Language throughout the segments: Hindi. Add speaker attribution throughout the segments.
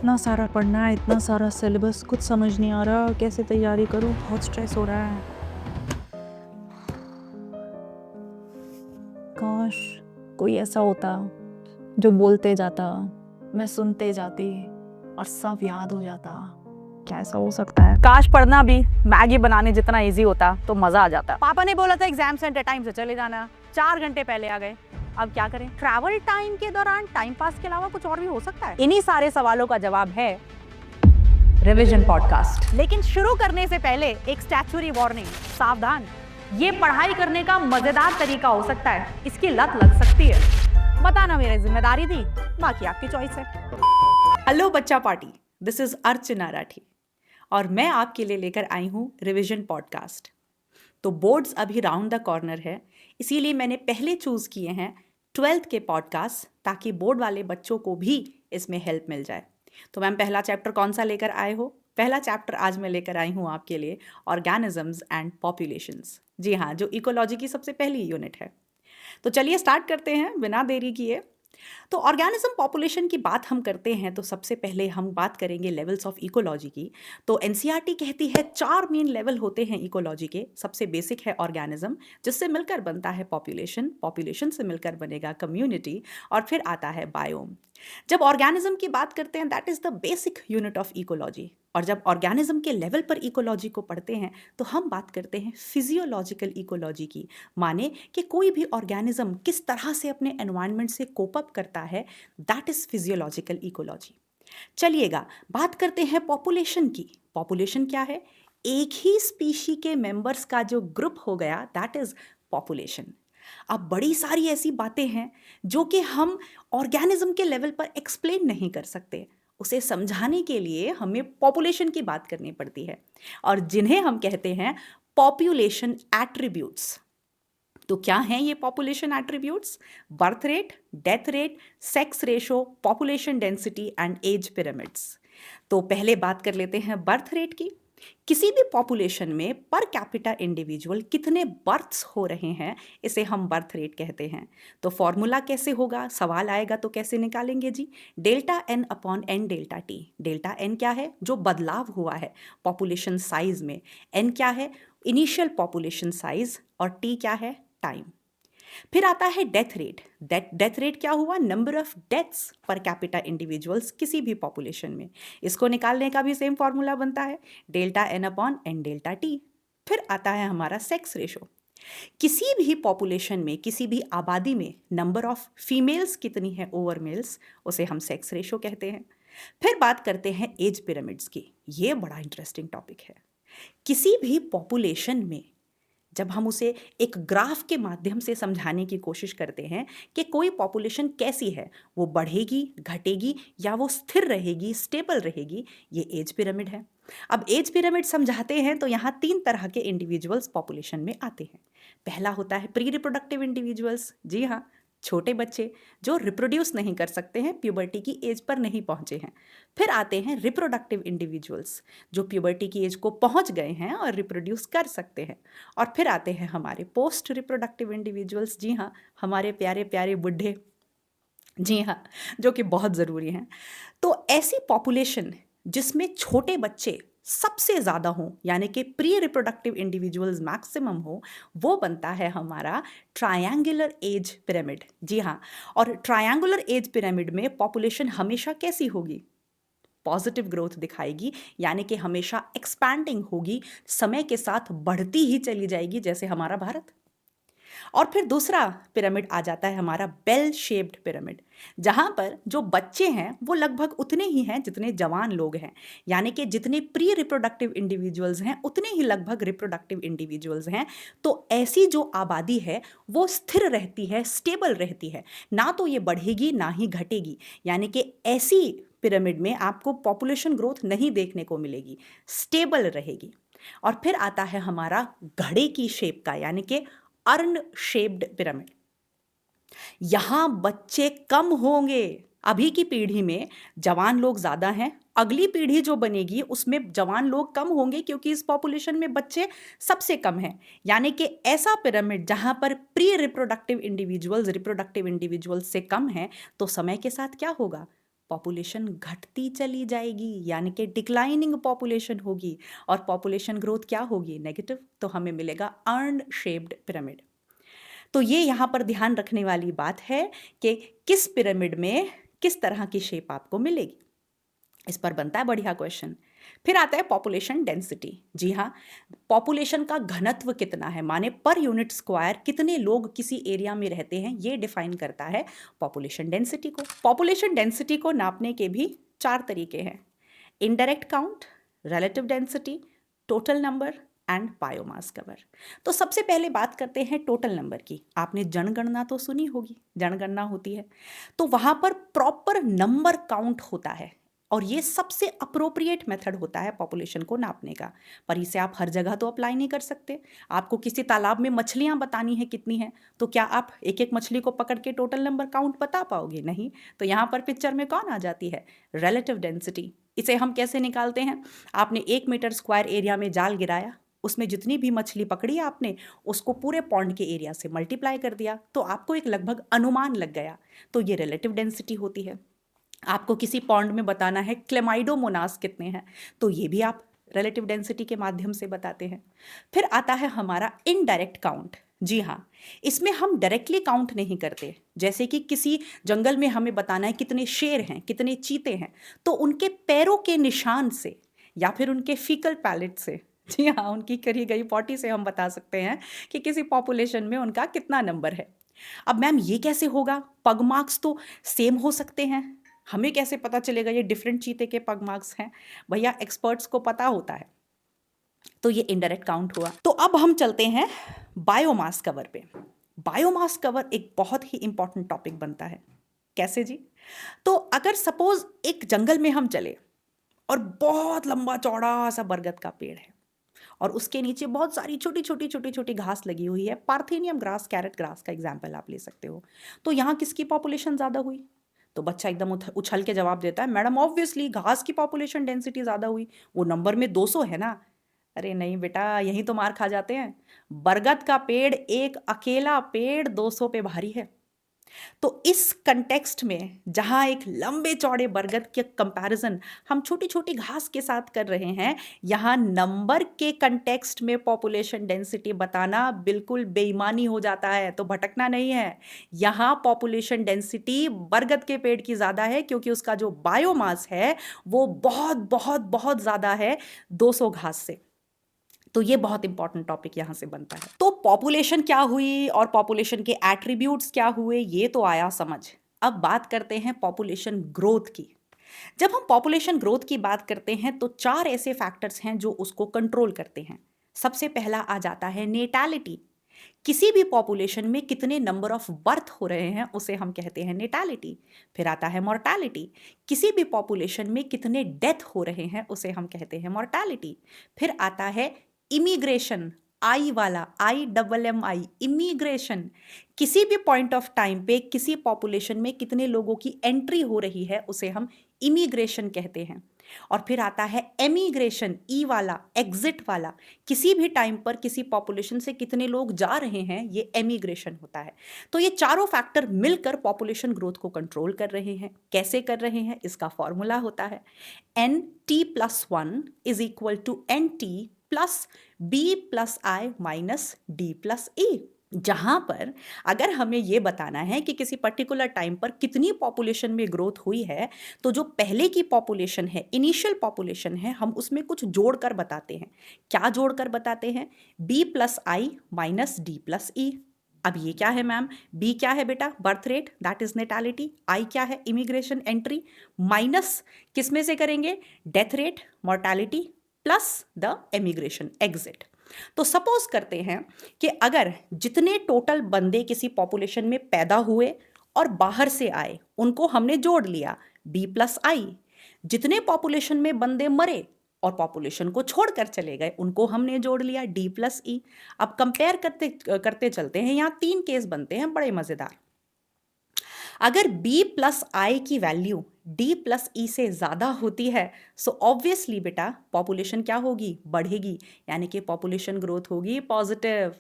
Speaker 1: इतना सारा पढ़ना है, इतना सारा सिलेबस, कुछ समझ नहीं आ रहा कैसे तैयारी करूँ, बहुत स्ट्रेस हो रहा है। काश कोई ऐसा होता जो बोलते जाता, मैं सुनते जाती और सब याद हो जाता। क्या ऐसा हो सकता है?
Speaker 2: काश पढ़ना भी मैगी बनाने जितना इजी होता तो मजा आ जाता। पापा ने बोला था एग्जाम सेंटर टाइम से चले जाना, 4 घंटे पहले आ गए। अब क्या करें? ट्रैवल टाइम के दौरान टाइम पास के अलावा कुछ और भी हो सकता है? इन्हीं सारे सवालों का जवाब है रिवीजन पॉडकास्ट। लेकिन शुरू करने से पहले एक स्टैट्यूटरी वार्निंग, सावधान, ये पढ़ाई करने का मजेदार तरीका हो सकता है, इसकी लत लग सकती है। बताना मेरी जिम्मेदारी थी, बाकी आपकी चॉइस है।
Speaker 3: हेलो बच्चा पार्टी, दिस इज अर्चना राठी और मैं आपके लिए लेकर आई हूँ रिवीजन पॉडकास्ट। तो बोर्ड्स अभी राउंड द कॉर्नर है, इसीलिए मैंने पहले चूज़ किए हैं 12th के पॉडकास्ट, ताकि बोर्ड वाले बच्चों को भी इसमें हेल्प मिल जाए। तो मैम, पहला चैप्टर कौन सा लेकर आए हो? पहला चैप्टर आज मैं लेकर आई हूँ आपके लिए ऑर्गेनिजम्स एंड पॉपुलेशंस। जी हाँ, जो इकोलॉजी की सबसे पहली यूनिट है। तो चलिए स्टार्ट करते हैं बिना देरी किए। तो ऑर्गेनिज्म पॉपुलेशन की बात हम करते हैं तो सबसे पहले हम बात करेंगे लेवल्स ऑफ इकोलॉजी की। तो एनसीईआरटी कहती है 4 मेन लेवल होते हैं इकोलॉजी के। सबसे बेसिक है ऑर्गेनिज्म, जिससे मिलकर बनता है पॉपुलेशन, पॉपुलेशन से मिलकर बनेगा कम्युनिटी, और फिर आता है बायोम। जब ऑर्गेनिज्म की बात करते हैं, that is the basic unit of ecology. और जब ऑर्गेनिज्म के लेवल पर इकोलॉजी को पढ़ते हैं तो हम बात करते हैं फिजियोलॉजिकल इकोलॉजी की, माने कि कोई भी ऑर्गेनिज्म किस तरह से अपने एनवायरनमेंट से कोप अप करता है, दैट इज फिजियोलॉजिकल इकोलॉजी। चलिएगा बात करते हैं पॉपुलेशन की। पॉपुलेशन क्या है? एक ही स्पीशी के मेंबर्स का जो ग्रुप हो गया, दैट इज पॉपुलेशन। अब बड़ी सारी ऐसी बातें हैं जो कि हम ऑर्गेनिज्म के लेवल पर एक्सप्लेन नहीं कर सकते, उसे समझाने के लिए हमें पॉपुलेशन की बात करनी पड़ती है, और जिन्हें हम कहते हैं पॉपुलेशन एट्रीब्यूट्स। तो क्या हैं ये population attributes? Birth rate, death rate, sex ratio, population density and age pyramids. तो पहले बात कर लेते हैं बर्थ रेट की। किसी भी पॉपुलेशन में पर कैपिटा इंडिविजुअल कितने बर्थ्स हो रहे हैं, इसे हम बर्थ रेट कहते हैं। तो फॉर्मूला कैसे होगा? सवाल आएगा तो कैसे निकालेंगे जी? Delta N upon N delta T. Delta N क्या है? जो बदलाव हुआ है पॉपुलेशन साइज में। एन क्या है? Initial population size. और टी क्या है? टाइम। फिर आता है डेथ रेट। डेथ रेट क्या हुआ? Number of deaths per capita individuals किसी भी पॉपुलेशन में। इसको निकालने का भी सेम फॉर्मूला बनता है, delta N upon N delta T. फिर आता है हमारा सेक्स रेशो। किसी भी पॉपुलेशन में, किसी भी आबादी में नंबर ऑफ फीमेल्स कितनी है ओवर मेल्स, उसे हम सेक्स रेशो कहते हैं। फिर बात करते हैं एज पिरामिड्स की। ये बड़ा इंटरेस्टिंग टॉपिक है। किसी भी पॉपुलेशन में जब हम उसे एक ग्राफ के माध्यम से समझाने की कोशिश करते हैं कि कोई पॉपुलेशन कैसी है, वो बढ़ेगी, घटेगी, या वो स्थिर रहेगी, स्टेबल रहेगी, ये एज पिरामिड है। अब एज पिरामिड समझाते हैं तो यहाँ 3 तरह के इंडिविजुअल्स पॉपुलेशन में आते हैं। पहला होता है प्री रिप्रोडक्टिव इंडिविजुअल्स। जी हाँ, छोटे बच्चे जो रिप्रोड्यूस नहीं कर सकते हैं, प्यूबर्टी की एज पर नहीं पहुंचे हैं। फिर आते हैं रिप्रोडक्टिव इंडिविजुअल्स, जो प्यूबर्टी की एज को पहुंच गए हैं और रिप्रोड्यूस कर सकते हैं। और फिर आते हैं हमारे पोस्ट रिप्रोडक्टिव इंडिविजुअल्स। जी हाँ, हमारे प्यारे प्यारे बुढ़े। जी हाँ, जो कि बहुत ज़रूरी हैं। तो ऐसी पॉपुलेशन जिसमें छोटे बच्चे सबसे ज़्यादा हों, यानी कि प्री रिप्रोडक्टिव इंडिविजुअल्स मैक्सिमम हो, वो बनता है हमारा ट्रायंगुलर एज पिरामिड। जी हाँ, और ट्रायंगुलर एज पिरामिड में पॉपुलेशन हमेशा कैसी होगी? पॉजिटिव ग्रोथ दिखाएगी, यानी कि हमेशा एक्सपैंडिंग होगी, समय के साथ बढ़ती ही चली जाएगी, जैसे हमारा भारत। और फिर दूसरा पिरामिड आ जाता है हमारा बेल शेप्ड पिरामिड, जहाँ पर जो बच्चे हैं वो लगभग उतने ही हैं जितने जवान लोग हैं, यानी कि जितने प्री रिप्रोडक्टिव इंडिविजुअल्स हैं उतने ही लगभग रिप्रोडक्टिव इंडिविजुअल्स हैं। तो ऐसी जो आबादी है वो स्थिर रहती है, स्टेबल रहती है, ना तो ये बढ़ेगी ना ही घटेगी। यानी कि ऐसी पिरामिड में आपको पॉपुलेशन ग्रोथ नहीं देखने को मिलेगी, स्टेबल रहेगी। और फिर आता है हमारा घड़े की शेप का, यानी कि अर्न शेप्ड पिरामिड। यहां बच्चे कम होंगे। अभी की पीढ़ी में जवान लोग ज्यादा हैं, अगली पीढ़ी जो बनेगी उसमें जवान लोग कम होंगे, क्योंकि इस पॉपुलेशन में बच्चे सबसे कम हैं। यानी कि ऐसा पिरामिड जहां पर प्री रिप्रोडक्टिव इंडिविजुअल्स से कम हैं, तो समय के साथ क्या होगा? पॉपुलेशन घटती चली जाएगी, यानी कि डिक्लाइनिंग पॉपुलेशन होगी, और पॉपुलेशन ग्रोथ क्या होगी? नेगेटिव। तो हमें मिलेगा अर्न शेप्ड पिरामिड। तो ये यहाँ पर ध्यान रखने वाली बात है कि किस पिरामिड में किस तरह की शेप आपको मिलेगी। इस पर बनता है बढ़िया क्वेश्चन। फिर आता है पॉपुलेशन डेंसिटी। जी हाँ, पॉपुलेशन का घनत्व कितना है, माने पर यूनिट स्क्वायर कितने लोग किसी एरिया में रहते हैं, ये डिफाइन करता है पॉपुलेशन डेंसिटी को। पॉपुलेशन डेंसिटी को नापने के भी 4 तरीके हैं: indirect count, relative density, total number and biomass cover. तो सबसे पहले बात करते हैं टोटल नंबर की। आपने जनगणना तो सुनी होगी, जनगणना होती है तो वहां पर प्रॉपर नंबर काउंट होता है, और ये सबसे अप्रोप्रिएट मेथड होता है पॉपुलेशन को नापने का। पर इसे आप हर जगह तो अप्लाई नहीं कर सकते। आपको किसी तालाब में मछलियां बतानी है कितनी हैं, तो क्या आप एक एक मछली को पकड़ के टोटल नंबर काउंट बता पाओगे? नहीं। तो यहाँ पर पिक्चर में कौन आ जाती है? Relative density. इसे हम कैसे निकालते हैं? आपने 1 मीटर स्क्वायर एरिया में जाल गिराया, उसमें जितनी भी मछली पकड़ी आपने उसको पूरे पॉन्ड के एरिया से मल्टीप्लाई कर दिया, तो आपको एक लगभग अनुमान लग गया। तो ये रिलेटिव डेंसिटी होती है। आपको किसी पॉन्ड में बताना है क्लेमाइडोमोनास कितने हैं, तो ये भी आप रिलेटिव डेंसिटी के माध्यम से बताते हैं। फिर आता है हमारा इनडायरेक्ट काउंट। जी हाँ, इसमें हम डायरेक्टली काउंट नहीं करते। जैसे कि किसी जंगल में हमें बताना है कितने शेर हैं, कितने चीते हैं, तो उनके पैरों के निशान से या फिर उनके फीकल पैलेट से, जी हाँ, उनकी करी गई पॉटी से हम बता सकते हैं कि किसी पॉपुलेशन में उनका कितना नंबर है। अब मैम ये कैसे होगा? पग मार्क्स तो सेम हो सकते हैं, हमें कैसे पता चलेगा ये डिफरेंट चीते के पग मार्क्स हैं? भैया एक्सपर्ट्स को पता होता है। तो ये इनडायरेक्ट काउंट हुआ। तो अब हम चलते हैं बायोमास कवर पे। बायोमास कवर एक बहुत ही इंपॉर्टेंट टॉपिक बनता है। कैसे जी? तो अगर सपोज एक जंगल में हम चले और बहुत लंबा चौड़ा सा बरगद का पेड़ है और उसके नीचे बहुत सारी छोटी छोटी छोटी छोटी घास लगी हुई है, पार्थेनियम ग्रास, कैरेट ग्रास का एग्जाम्पल आप ले सकते हो। तो यहाँ किसकी पॉपुलेशन ज़्यादा हुई? तो बच्चा एकदम उछल के जवाब देता है, मैडम ऑब्वियसली घास की पॉपुलेशन डेंसिटी ज़्यादा हुई, वो नंबर में 200 है ना। अरे नहीं बेटा, यहीं तो मार खा जाते हैं। बरगद का पेड़, एक अकेला पेड़ 200 पे भारी है। तो इस कंटेक्स्ट में जहां एक लंबे चौड़े बरगद के कंपैरिजन हम छोटी छोटी घास के साथ कर रहे हैं, यहां नंबर के कंटेक्स्ट में पॉपुलेशन डेंसिटी बताना बिल्कुल बेईमानी हो जाता है। तो भटकना नहीं है, यहां पॉपुलेशन डेंसिटी बरगद के पेड़ की ज्यादा है क्योंकि उसका जो बायोमास है वो बहुत बहुत बहुत ज्यादा है 200 घास से। तो ये बहुत इंपॉर्टेंट टॉपिक यहां से बनता है। तो पॉपुलेशन क्या हुई और पॉपुलेशन के एट्रीब्यूट्स क्या हुए, ये तो आया समझ। अब बात करते हैं पॉपुलेशन ग्रोथ की। जब हम पॉपुलेशन ग्रोथ की बात करते हैं तो 4 ऐसे फैक्टर्स हैं जो उसको कंट्रोल करते हैं। सबसे पहला आ जाता है नेटालिटी। किसी भी पॉपुलेशन में कितने नंबर ऑफ बर्थ हो रहे हैं उसे हम कहते हैं नेटालिटी। फिर आता है मॉर्टालिटी। किसी भी पॉपुलेशन में कितने डेथ हो रहे हैं उसे हम कहते हैं मॉर्टालिटी। फिर आता है इमिग्रेशन, आई वाला, IMMI, इमिग्रेशन। किसी भी पॉइंट ऑफ टाइम पे किसी पॉपुलेशन में कितने लोगों की एंट्री हो रही है उसे हम इमिग्रेशन कहते हैं। और फिर आता है एमिग्रेशन, ई वाला, एग्जिट वाला। किसी भी टाइम पर किसी पॉपुलेशन से कितने लोग जा रहे हैं, ये एमिग्रेशन होता है। तो ये चारों फैक्टर मिलकर पॉपुलेशन ग्रोथ को कंट्रोल कर रहे हैं। कैसे कर रहे हैं? इसका फॉर्मूला होता है NT+1 is equal to NT plus B+I minus D+E। जहां पर अगर हमें यह बताना है कि किसी पर्टिकुलर टाइम पर कितनी पॉपुलेशन में ग्रोथ हुई है, तो जो पहले की पॉपुलेशन है, इनिशियल पॉपुलेशन है, हम उसमें कुछ जोड़कर बताते हैं। क्या जोड़कर बताते हैं? B+I minus D+E। अब ये क्या है मैम? बी क्या है बेटा? Birth rate, that is natality. I क्या है? Immigration entry. माइनस किस में से करेंगे? Death rate, mortality, plus the emigration exit. तो सपोज करते हैं कि अगर जितने टोटल बंदे किसी पॉपुलेशन में पैदा हुए और बाहर से आए उनको हमने जोड़ लिया B+I। जितने पॉपुलेशन में बंदे मरे और पॉपुलेशन को छोड़कर चले गए उनको हमने जोड़ लिया D+E। अब कंपेयर करते चलते हैं। यहाँ 3 केस बनते हैं बड़े मजेदार। अगर B+I की वैल्यू D+E से ज्यादा होती है सो ऑब्वियसली बेटा पॉपुलेशन क्या होगी? बढ़ेगी, यानी कि पॉपुलेशन ग्रोथ होगी पॉजिटिव।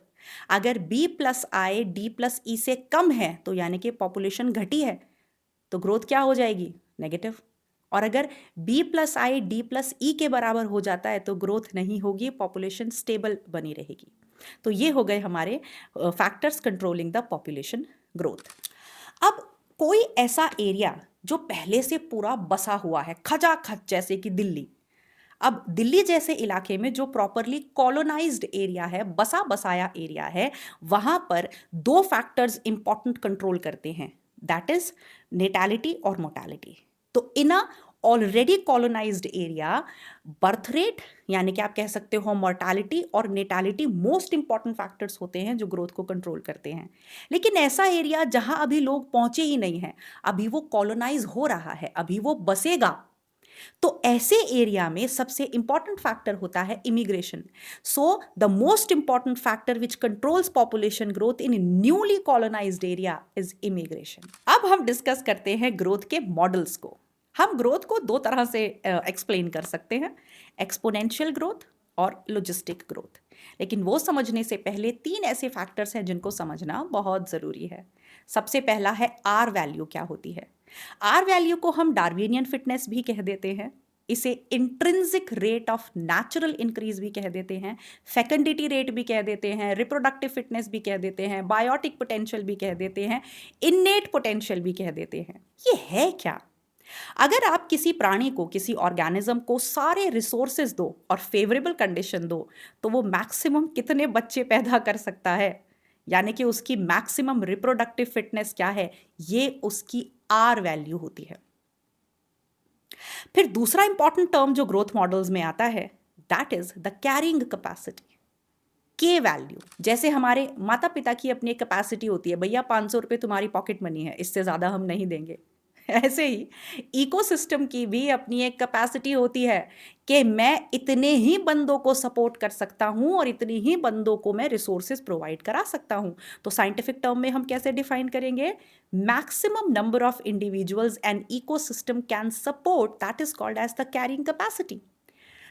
Speaker 3: अगर B+I D+E से कम है तो यानी कि पॉपुलेशन घटी है, तो ग्रोथ क्या हो जाएगी? नेगेटिव। और अगर B+I D+E के बराबर हो जाता है तो ग्रोथ नहीं होगी, पॉपुलेशन स्टेबल बनी रहेगी। तो ये हो गए हमारे factors controlling the population growth. अब कोई ऐसा एरिया जो पहले से पूरा बसा हुआ है खचाखच, जैसे कि दिल्ली। अब दिल्ली जैसे इलाके में जो प्रॉपरली कॉलोनाइज्ड एरिया है, बसा बसाया एरिया है, वहां पर दो फैक्टर्स इंपॉर्टेंट कंट्रोल करते हैं, दैट इज नेटैलिटी और मोर्टैलिटी। तो in a already colonised area, birth rate यानी कि आप कह सकते हो मोर्टैलिटी और नेटैलिटी मोस्ट इंपॉर्टेंट फैक्टर्स होते हैं जो ग्रोथ को कंट्रोल करते हैं। लेकिन ऐसा एरिया जहां अभी लोग पहुंचे ही नहीं हैं, अभी वो कॉलोनाइज हो रहा है, अभी वो बसेगा, तो ऐसे एरिया में सबसे इंपॉर्टेंट फैक्टर होता है immigration. So the most important factor which controls population growth in newly colonised area is immigration. अब हम डिस्कस करते हैं ग्रोथ के मॉडल्स को। हम ग्रोथ को दो तरह से एक्सप्लेन कर सकते हैं, एक्सपोनेंशियल ग्रोथ और लॉजिस्टिक ग्रोथ। लेकिन वो समझने से पहले तीन ऐसे फैक्टर्स हैं जिनको समझना बहुत ज़रूरी है। सबसे पहला है आर वैल्यू क्या होती है। आर वैल्यू को हम डार्विनियन फिटनेस भी कह देते हैं, इसे intrinsic rate of natural increase भी कह देते हैं, फेकंडिटी रेट भी कह देते हैं, रिप्रोडक्टिव फिटनेस भी कह देते हैं, बायोटिक पोटेंशियल भी कह देते हैं, इन्नेट पोटेंशियल भी कह देते हैं। ये है क्या? अगर आप किसी प्राणी को, किसी ऑर्गेनिज्म को सारे रिसोर्सेज दो और फेवरेबल कंडीशन दो, तो वो मैक्सिमम कितने बच्चे पैदा कर सकता है, यानी कि उसकी मैक्सिमम रिप्रोडक्टिव फिटनेस क्या है, ये उसकी आर वैल्यू होती है। फिर दूसरा इंपॉर्टेंट टर्म जो ग्रोथ मॉडल्स में आता है, that is the carrying capacity, के वैल्यू। जैसे हमारे माता पिता की अपनी एक कैपेसिटी होती है, भैया 500 रुपये तुम्हारी पॉकेट मनी है, इससे ज़्यादा हम नहीं देंगे। ऐसे ही इकोसिस्टम की भी अपनी एक कैपेसिटी होती है कि मैं इतने ही बंदों को सपोर्ट कर सकता हूं और इतनी ही बंदों को मैं रिसोर्सेज प्रोवाइड करा सकता हूं। तो साइंटिफिक टर्म में हम कैसे डिफाइन करेंगे? Maximum number of individuals and ecosystem can support, that is called as the carrying capacity.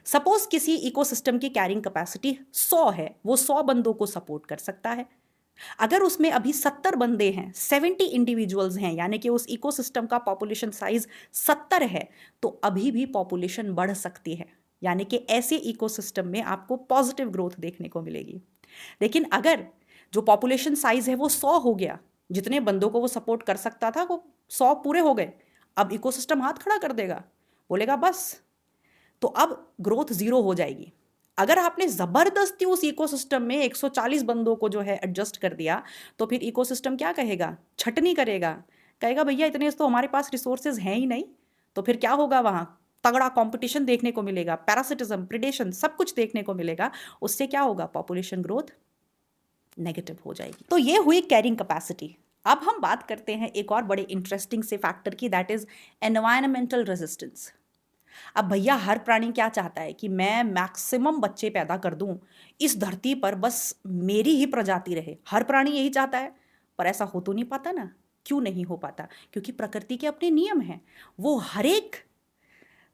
Speaker 3: Suppose किसी इकोसिस्टम की कैरिंग कैपेसिटी 100 है, वो 100 बंदों को सपोर्ट कर सकता है। अगर उसमें अभी 70 बंदे हैं, 70 इंडिविजुअल्स हैं, यानी कि उस इकोसिस्टम का पॉपुलेशन साइज 70 है, तो अभी भी पॉपुलेशन बढ़ सकती है, यानी कि ऐसे इकोसिस्टम में आपको पॉजिटिव ग्रोथ देखने को मिलेगी। लेकिन अगर जो पॉपुलेशन साइज है वो 100 हो गया, जितने बंदों को वो सपोर्ट कर सकता था वो 100 पूरे हो गए, अब इकोसिस्टम हाथ खड़ा कर देगा, बोलेगा बस, तो अब ग्रोथ 0 हो जाएगी। अगर आपने ज़बरदस्ती उस इकोसिस्टम में 140 बंदों को जो है एडजस्ट कर दिया, तो फिर इकोसिस्टम क्या कहेगा? छटनी करेगा, कहेगा भैया इतने तो हमारे पास रिसोर्सेज हैं ही नहीं। तो फिर क्या होगा? वहाँ तगड़ा कंपटीशन देखने को मिलेगा, पैरासिटिज्म, प्रिडेशन, सब कुछ देखने को मिलेगा। उससे क्या होगा? पॉपुलेशन ग्रोथ नेगेटिव हो जाएगी। तो ये हुई कैरिंग कैपेसिटी। अब हम बात करते हैं एक और बड़े इंटरेस्टिंग से फैक्टर की, दैट इज एनवायरमेंटल रेजिस्टेंस। अब भैया हर प्राणी क्या चाहता है कि मैं मैक्सिमम बच्चे पैदा कर दूं, इस धरती पर बस मेरी ही प्रजाति रहे। हर प्राणी यही चाहता है, पर ऐसा हो तो नहीं पाता ना। क्यों नहीं हो पाता? क्योंकि प्रकृति के अपने नियम हैं, वो हर एक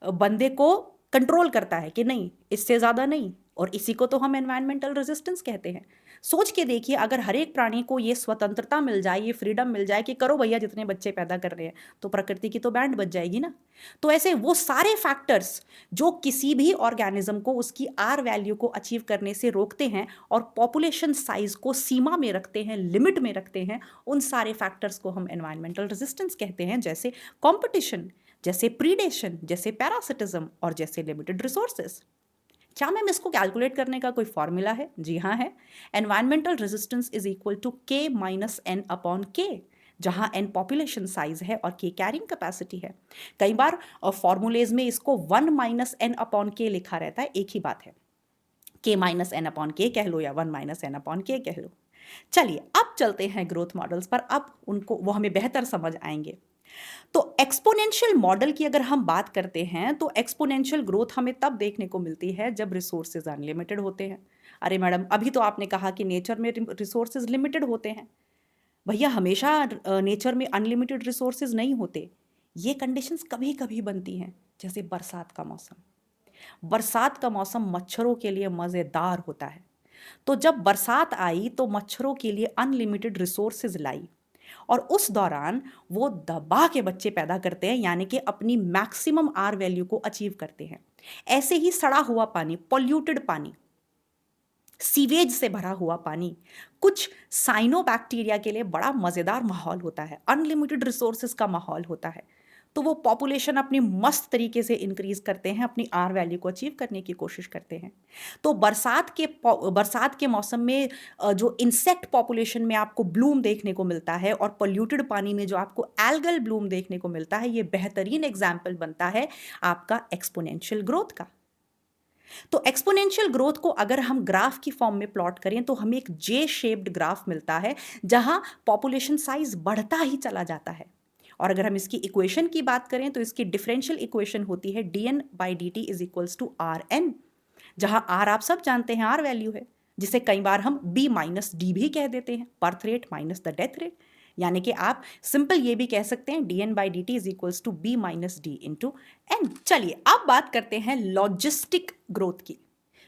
Speaker 3: बंदे को कंट्रोल करता है कि नहीं, इससे ज़्यादा नहीं, और इसी को तो हम एनवायरमेंटल रेजिस्टेंस कहते हैं। सोच के देखिए, अगर हर एक प्राणी को ये स्वतंत्रता मिल जाए, ये फ्रीडम मिल जाए कि करो भैया जितने बच्चे पैदा कर रहे हैं, तो प्रकृति की तो बैंड बज जाएगी ना। तो ऐसे वो सारे फैक्टर्स जो किसी भी ऑर्गेनिज्म को उसकी आर वैल्यू को अचीव करने से रोकते हैं और पॉपुलेशन साइज को सीमा में रखते हैं, लिमिट में रखते हैं, उन सारे फैक्टर्स को हम एनवायरमेंटल रेजिस्टेंस कहते हैं, जैसे कॉम्पिटिशन, जैसे प्रीडेशन, जैसे पैरासिटिज्म और जैसे लिमिटेड रिसोर्सेज। क्या मैम इसको कैलकुलेट करने का कोई फॉर्मूला है? जी हाँ है। Environmental resistance is equal to K minus N upon K, जहाँ एन पॉपुलेशन साइज है और के कैरिंग कैपेसिटी है। कई बार फॉर्मूलेज में इसको 1 माइनस एन अपॉन के लिखा रहता है, एक ही बात है, के माइनस एन अपॉन के कह लो या 1 माइनस एन अपॉन के कह लो। चलिए अब चलते हैं ग्रोथ मॉडल्स पर, अब उनको वो हमें बेहतर समझ आएंगे। तो एक्सपोनेंशियल मॉडल की अगर हम बात करते हैं, तो एक्सपोनेंशियल ग्रोथ हमें तब देखने को मिलती है जब रिसोर्सेज अनलिमिटेड होते हैं। अरे मैडम, अभी तो आपने कहा कि नेचर में रिसोर्सेज लिमिटेड होते हैं। भैया हमेशा नेचर में अनलिमिटेड रिसोर्सेज नहीं होते, ये कंडीशंस कभी कभी बनती हैं, जैसे बरसात का मौसम। बरसात का मौसम मच्छरों के लिए मज़ेदार होता है, तो जब बरसात आई तो मच्छरों के लिए अनलिमिटेड रिसोर्सेज लाई। और उस दौरान वो दबा के बच्चे पैदा करते हैं, यानी कि अपनी मैक्सिमम आर वैल्यू को अचीव करते हैं। ऐसे ही सड़ा हुआ पानी, पॉल्यूटेड पानी, सीवेज से भरा हुआ पानी कुछ साइनोबैक्टीरिया के लिए बड़ा मज़ेदार माहौल होता है, अनलिमिटेड रिसोर्सेज का माहौल होता है। तो वो पॉपुलेशन अपनी मस्त तरीके से इंक्रीज करते हैं, अपनी आर वैल्यू को अचीव करने की कोशिश करते हैं। तो बरसात के मौसम में जो इंसेक्ट पॉपुलेशन में आपको ब्लूम देखने को मिलता है और पोल्यूटेड पानी में जो आपको एल्गल ब्लूम देखने को मिलता है, ये बेहतरीन एग्जाम्पल बनता है आपका एक्सपोनेंशियल ग्रोथ का। तो एक्सपोनेंशियल ग्रोथ को अगर हम ग्राफ की फॉर्म में प्लॉट करें तो हमें एक जे शेप्ड ग्राफ मिलता है, जहां पॉपुलेशन साइज बढ़ता ही चला जाता है। और अगर हम इसकी इक्वेशन की बात करें तो इसकी डिफरेंशियल इक्वेशन होती है dn/dt is equals to Rn, जहां R आप सब जानते हैं R वैल्यू है, जिसे कई बार हम b माइनस डी भी कह देते हैं, birth rate minus the death rate. यानी कि आप सिंपल ये भी कह सकते हैं dn/dt is equals to b minus D into N. चलिए अब बात करते हैं लॉजिस्टिक ग्रोथ की।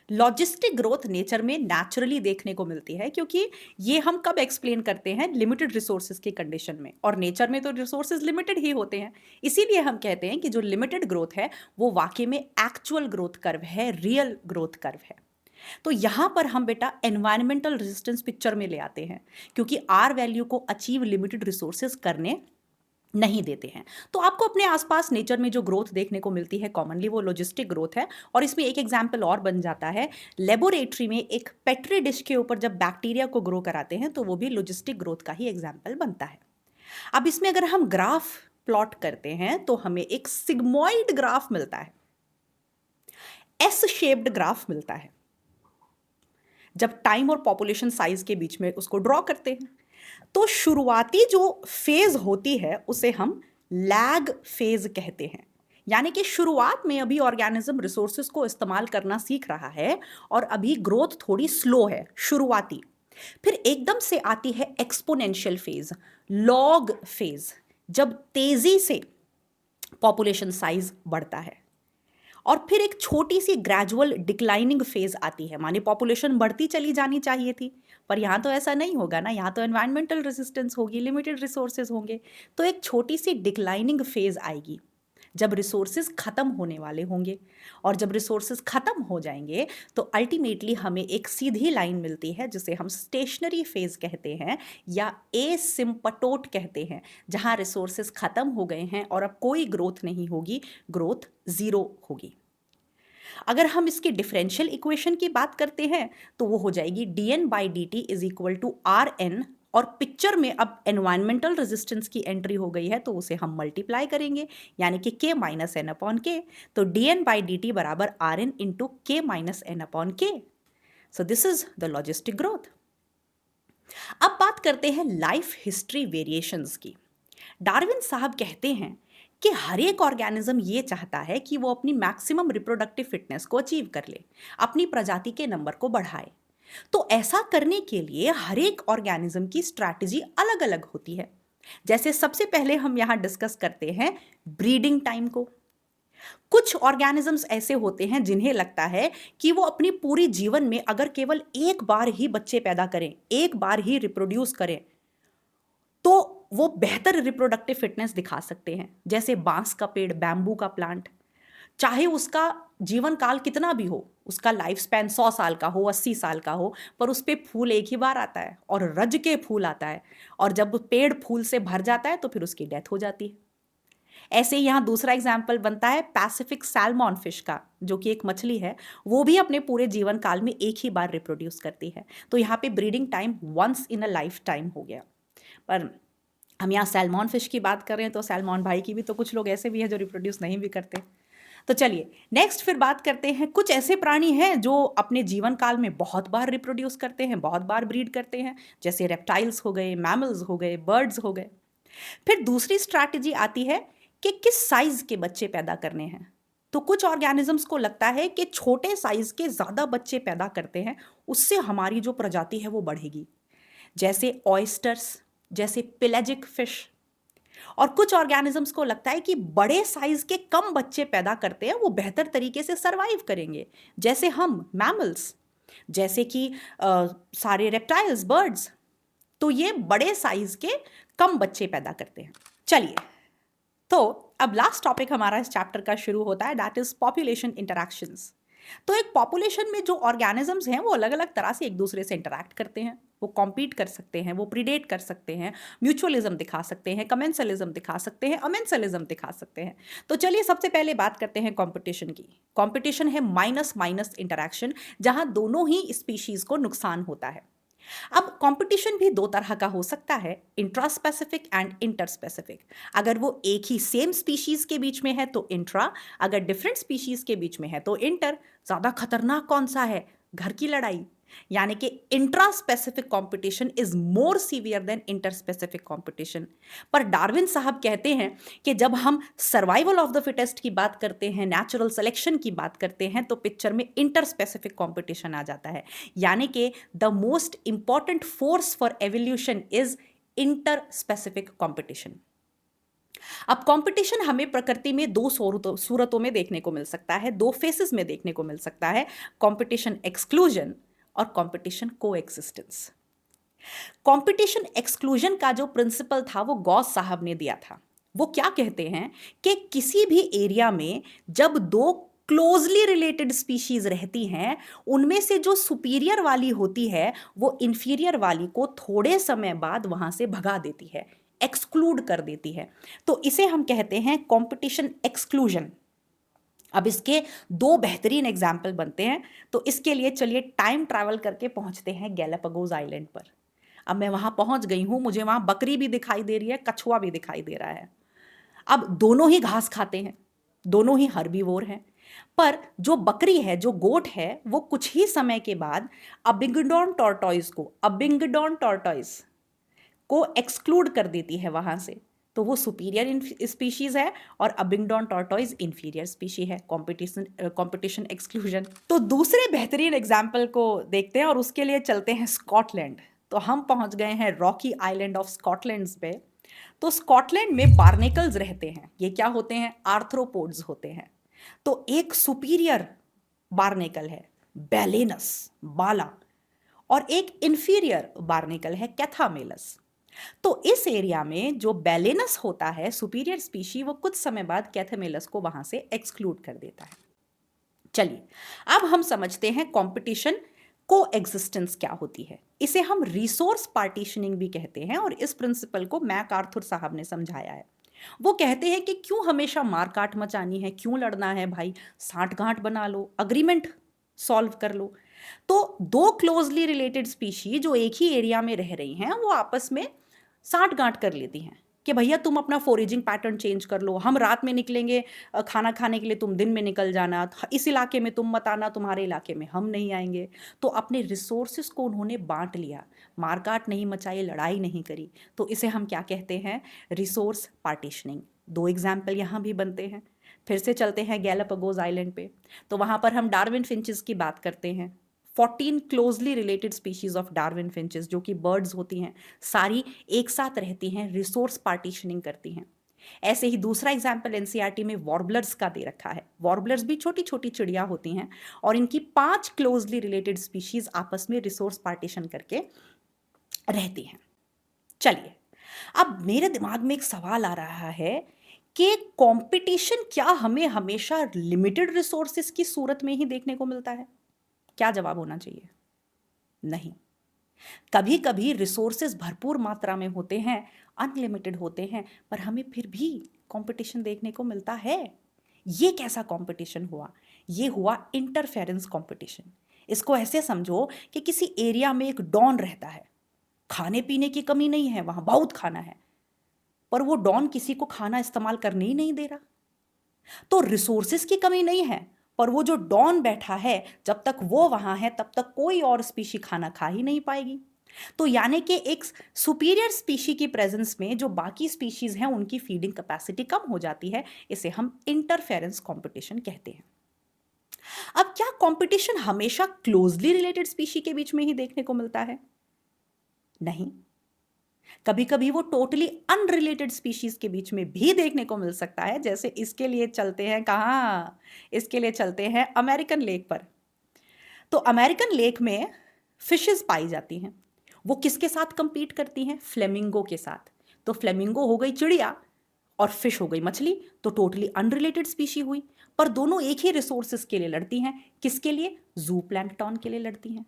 Speaker 3: लॉजिस्टिक ग्रोथ नेचर में नेचुरली देखने को मिलती है, क्योंकि ये हम कब एक्सप्लेन करते हैं, लिमिटेड रिसोर्सेज की कंडीशन में, और नेचर में तो रिसोर्सेज लिमिटेड ही होते हैं। इसीलिए हम कहते हैं कि जो लिमिटेड ग्रोथ है वो वाकई में एक्चुअल ग्रोथ कर्व है, रियल ग्रोथ कर्व है। तो यहाँ पर हम बेटा एनवायरमेंटल रेजिस्टेंस पिक्चर में ले आते हैं, क्योंकि आर वैल्यू को अचीव लिमिटेड रिसोर्सेज करने नहीं देते हैं। तो आपको अपने आसपास नेचर में जो ग्रोथ देखने को मिलती है कॉमनली, वो लॉजिस्टिक ग्रोथ है। और इसमें एक एग्जाम्पल और बन जाता है, लेबोरेटरी में एक पेट्री डिश के ऊपर जब बैक्टीरिया को ग्रो कराते हैं तो वो भी लॉजिस्टिक ग्रोथ का ही एग्जाम्पल बनता है। अब इसमें अगर हम ग्राफ प्लॉट करते हैं तो हमें एक सिग्मोइड ग्राफ मिलता है, एस शेप्ड ग्राफ मिलता है, जब टाइम और पॉपुलेशन साइज के बीच में उसको ड्रॉ करते हैं। तो शुरुआती जो फेज होती है उसे हम लैग फेज कहते हैं, यानी कि शुरुआत में अभी ऑर्गेनिज्म रिसोर्सेज को इस्तेमाल करना सीख रहा है और अभी ग्रोथ थोड़ी स्लो है शुरुआती। फिर एकदम से आती है एक्सपोनेंशियल फेज, लॉग फेज, जब तेजी से पॉपुलेशन साइज बढ़ता है। और फिर एक छोटी सी ग्रेजुअल डिक्लाइनिंग फेज आती है, माने पॉपुलेशन बढ़ती चली जानी चाहिए थी, पर यहाँ तो ऐसा नहीं होगा ना, यहाँ तो एनवायरमेंटल रेजिस्टेंस होगी, लिमिटेड रिसोर्सेज होंगे। तो एक छोटी सी डिक्लाइनिंग फेज आएगी जब रिसोर्सेज खत्म होने वाले होंगे, और जब रिसोर्सेज खत्म हो जाएंगे तो अल्टीमेटली हमें एक सीधी लाइन मिलती है जिसे हम स्टेशनरी फेज कहते हैं या एसिम्पटोट कहते हैं, जहां रिसोर्सेज खत्म हो गए हैं और अब कोई ग्रोथ नहीं होगी, ग्रोथ जीरो होगी। अगर हम इसकी डिफरेंशियल इक्वेशन की बात करते हैं तो वो हो जाएगी dn/dt is equal to Rn, और पिक्चर में अब एनवायरमेंटल रेजिस्टेंस की एंट्री हो गई है तो उसे हम मल्टीप्लाई करेंगे, यानी कि k माइनस एन अपॉन के। तो dn/dt बराबर Rn into k minus N upon K. So this is the logistic growth. अब बात करते हैं लाइफ हिस्ट्री वेरिएशंस की। डार्विन साहब कहते हैं कि हर एक ऑर्गेनिज्म ये चाहता है कि वो अपनी मैक्सिमम रिप्रोडक्टिव फिटनेस को अचीव कर ले, अपनी प्रजाति के नंबर को बढ़ाए। तो ऐसा करने के लिए हर एक ऑर्गेनिज्म की स्ट्रैटेजी अलग अलग होती है। जैसे सबसे पहले हम यहाँ डिस्कस करते हैं ब्रीडिंग टाइम को। कुछ ऑर्गेनिजम्स ऐसे होते हैं जिन्हें लगता है कि वो अपनी पूरी जीवन में अगर केवल एक बार ही बच्चे पैदा करें, एक बार ही रिप्रोड्यूस करें, तो वो बेहतर रिप्रोडक्टिव फिटनेस दिखा सकते हैं। जैसे बांस का पेड़, बैम्बू का प्लांट, चाहे उसका जीवन काल कितना भी हो, उसका लाइफ स्पैन 100 साल का हो, 80 साल का हो, पर उस पे फूल एक ही बार आता है और रज के फूल आता है, और जब पेड़ फूल से भर जाता है तो फिर उसकी डेथ हो जाती है। ऐसे ही यहाँ दूसरा एग्जाम्पल बनता है पैसिफिक सैल्मन फिश का, जो कि एक मछली है, वो भी अपने पूरे जीवन काल में एक ही बार रिप्रोड्यूस करती है। तो यहाँ पे breeding time once in a life time हो गया। पर हम यहाँ सैल्मन फिश की बात कर रहे हैं तो सैल्मन भाई की भी तो कुछ लोग ऐसे भी हैं जो रिप्रोड्यूस नहीं भी करते। तो चलिए नेक्स्ट फिर बात करते हैं, कुछ ऐसे प्राणी हैं जो अपने जीवन काल में बहुत बार रिप्रोड्यूस करते हैं, बहुत बार ब्रीड करते हैं, जैसे रेप्टाइल्स हो गए, मैमल्स हो गए, बर्ड्स हो गए। फिर दूसरी स्ट्रैटेजी आती है कि किस साइज के बच्चे पैदा करने हैं। तो कुछ ऑर्गेनिजम्स को लगता है कि छोटे साइज के ज़्यादा बच्चे पैदा करते हैं, उससे हमारी जो प्रजाति है वो बढ़ेगी, जैसे ऑयस्टर्स, जैसे पेलेजिक फिश। और कुछ ऑर्गेनिजम्स को लगता है कि बड़े साइज के कम बच्चे पैदा करते हैं वो बेहतर तरीके से सरवाइव करेंगे, जैसे हम मैमल्स, जैसे कि सारे रेप्टाइल्स, बर्ड्स। तो ये बड़े साइज के कम बच्चे पैदा करते हैं। चलिए, तो अब लास्ट टॉपिक हमारा इस चैप्टर का शुरू होता है, दैट इज पॉपुलेशन इंटरैक्शंस। तो एक पॉपुलेशन में जो ऑर्गेनिजम्स हैं वो अलग अलग तरह से एक दूसरे से इंटरैक्ट करते हैं, वो कॉम्पीट कर सकते हैं, वो प्रीडेट कर सकते हैं, म्यूचुअलिज्म दिखा सकते हैं, कमेंसलिज्म दिखा सकते हैं, अमेंसलिज्म दिखा सकते हैं। तो चलिए सबसे पहले बात करते हैं कंपटीशन की। कंपटीशन है माइनस माइनस इंटरैक्शन, जहां दोनों ही स्पीशीज को नुकसान होता है। अब कंपटीशन भी दो तरह का हो सकता है, intra specific and inter specific. अगर वो एक ही सेम स्पीशीज के बीच में है तो इंट्रा, अगर डिफरेंट स्पीशीज के बीच में है तो इंटर। ज्यादा खतरनाक कौन सा है? घर की लड़ाई। यानी कि intra specific competition is more severe than inter specific competition. पर डार्विन साहब कहते हैं कि जब हम सर्वाइवल ऑफ द फिटेस्ट की बात करते हैं, नेचुरल सिलेक्शन की बात करते हैं, तो पिक्चर में इंटर स्पेसिफिक कंपटीशन आ जाता है। यानी कि the most important force for evolution is inter specific competition. अब कंपटीशन हमें प्रकृति में दो सूरतों में देखने को मिल सकता है, दो फेसेस में देखने को मिल सकता है, कंपटीशन एक्सक्लूजन और कंपटीशन कोएग्जिस्टेंस। कंपटीशन एक्सक्लूजन का जो प्रिंसिपल था वो गॉस साहब ने दिया था। वो क्या कहते हैं कि किसी भी एरिया में जब दो क्लोजली रिलेटेड स्पीशीज रहती हैं, उनमें से जो सुपीरियर वाली होती है वो इंफीरियर वाली को थोड़े समय बाद वहां से भगा देती है, एक्सक्लूड कर देती है। तो इसे हम कहते हैं कंपटीशन एक्सक्लूजन। अब इसके दो बेहतरीन एग्जाम्पल बनते हैं। तो इसके लिए चलिए टाइम ट्रैवल करके पहुंचते हैं गैलापागोस आइलैंड पर। अब मैं वहां पहुंच गई हूं, मुझे वहां बकरी भी दिखाई दे रही है, कछुआ भी दिखाई दे रहा है। अब दोनों ही घास खाते हैं, दोनों ही हर्बीवोर हैं, पर जो बकरी है, जो गोट है, वो कुछ ही समय के बाद अबिंगडॉन टॉर्टॉइस को एक्सक्लूड कर देती है वहां से। तो वो सुपीरियर स्पीशीज है और अबिंगडॉन टॉर्टॉइस इंफीरियर स्पीशी है। Competition exclusion. तो दूसरे बेहतरीन एग्जाम्पल को देखते हैं और उसके लिए चलते हैं स्कॉटलैंड। तो हम पहुंच गए हैं रॉकी आइलैंड ऑफ स्कॉटलैंड पे। तो स्कॉटलैंड में बार्नेकल्स रहते हैं। ये क्या होते हैं? आर्थ्रोपोड्स होते हैं। तो एक सुपीरियर बार्नेकल है बैलेनस, बाला, और एक इंफीरियर बार्नेकल है कैथामेलस। तो इस एरिया में जो बैलेनस होता है, सुपीरियर स्पीशी, वो कुछ समय बाद कैथामेलस को वहां से एक्सक्लूड कर देता है। चलिए अब हम समझते हैं कंपटीशन कोएग्जिस्टेंस क्या होती है। इसे हम रिसोर्स पार्टीशनिंग भी कहते हैं और इस प्रिंसिपल को मैकआर्थर साहब ने समझाया है। वो कहते हैं कि क्यों हमेशा मारकाट मचानी है, क्यों लड़ना है भाई, साठगांठ बना लो, अग्रीमेंट सॉल्व कर लो। तो दो क्लोजली रिलेटेड स्पीशी जो एक ही एरिया में रह रही हैं, वो आपस में साठगांठ कर लेती हैं कि भैया तुम अपना फोरेजिंग पैटर्न चेंज कर लो, हम रात में निकलेंगे खाना खाने के लिए, तुम दिन में निकल जाना, इस इलाके में तुम मत आना, तुम्हारे इलाके में हम नहीं आएंगे। तो अपने रिसोर्सेज को उन्होंने बांट लिया, मारकाट नहीं मचाई, लड़ाई नहीं करी। तो इसे हम क्या कहते हैं? Resource partitioning. दो एग्जाम्पल यहाँ भी बनते हैं। फिर से चलते हैं गैलापागोस आइलैंड पे। तो वहाँ पर हम डार्विन फिंचेस की बात करते हैं। 14 closely related species of Darwin finches, जो कि बर्ड्स होती हैं, सारी एक साथ रहती हैं, रिसोर्स पार्टीशनिंग करती हैं। ऐसे ही दूसरा एग्जाम्पल एनसीईआरटी में वॉर्बलर्स का दे रखा है। वॉर्बलर्स भी छोटी छोटी चिड़िया होती हैं और इनकी 5 क्लोजली रिलेटेड स्पीशीज आपस में रिसोर्स पार्टीशन करके रहती हैं। चलिए अब मेरे दिमाग में एक सवाल आ रहा है कि कंपटीशन क्या हमें हमेशा लिमिटेड रिसोर्सेज की सूरत में ही देखने को मिलता है? क्या जवाब होना चाहिए? नहीं, कभी कभी रिसोर्सेज भरपूर मात्रा में होते हैं, अनलिमिटेड होते हैं, पर हमें फिर भी कंपटीशन देखने को मिलता है। ये कैसा कंपटीशन हुआ? ये हुआ इंटरफेरेंस कंपटीशन। इसको ऐसे समझो कि किसी एरिया में एक डॉन रहता है, खाने पीने की कमी नहीं है, वहां बहुत खाना है, पर वो डॉन किसी को खाना इस्तेमाल करने ही नहीं दे रहा। तो रिसोर्सेज की कमी नहीं है, पर वो जो डॉन बैठा है, जब तक वो वहां है तब तक कोई और स्पीशी खाना खा ही नहीं पाएगी। तो यानी कि एक सुपीरियर स्पीशी की प्रेजेंस में जो बाकी स्पीशीज हैं उनकी फीडिंग कैपेसिटी कम हो जाती है। इसे हम इंटरफेरेंस कंपटीशन कहते हैं। अब क्या कंपटीशन हमेशा क्लोजली रिलेटेड स्पीशी के बीच में ही देखने को मिलता है? नहीं, कभी कभी वो टोटली अनरिलेटेड स्पीशीज के बीच में भी देखने को मिल सकता है। जैसे इसके लिए चलते हैं कहाँ? इसके लिए चलते हैं अमेरिकन लेक पर। तो अमेरिकन लेक में फिशेस पाई जाती हैं। वो किसके साथ कंपीट करती हैं? फ्लेमिंगो के साथ। तो फ्लेमिंगो हो गई चिड़िया और फिश हो गई मछली, तो टोटली अनरिलेटेड स्पीशी हुई, पर दोनों एक ही रिसोर्सेज के लिए लड़ती हैं। किसके लिए? जू प्लैंकटन के लिए लड़ती हैं।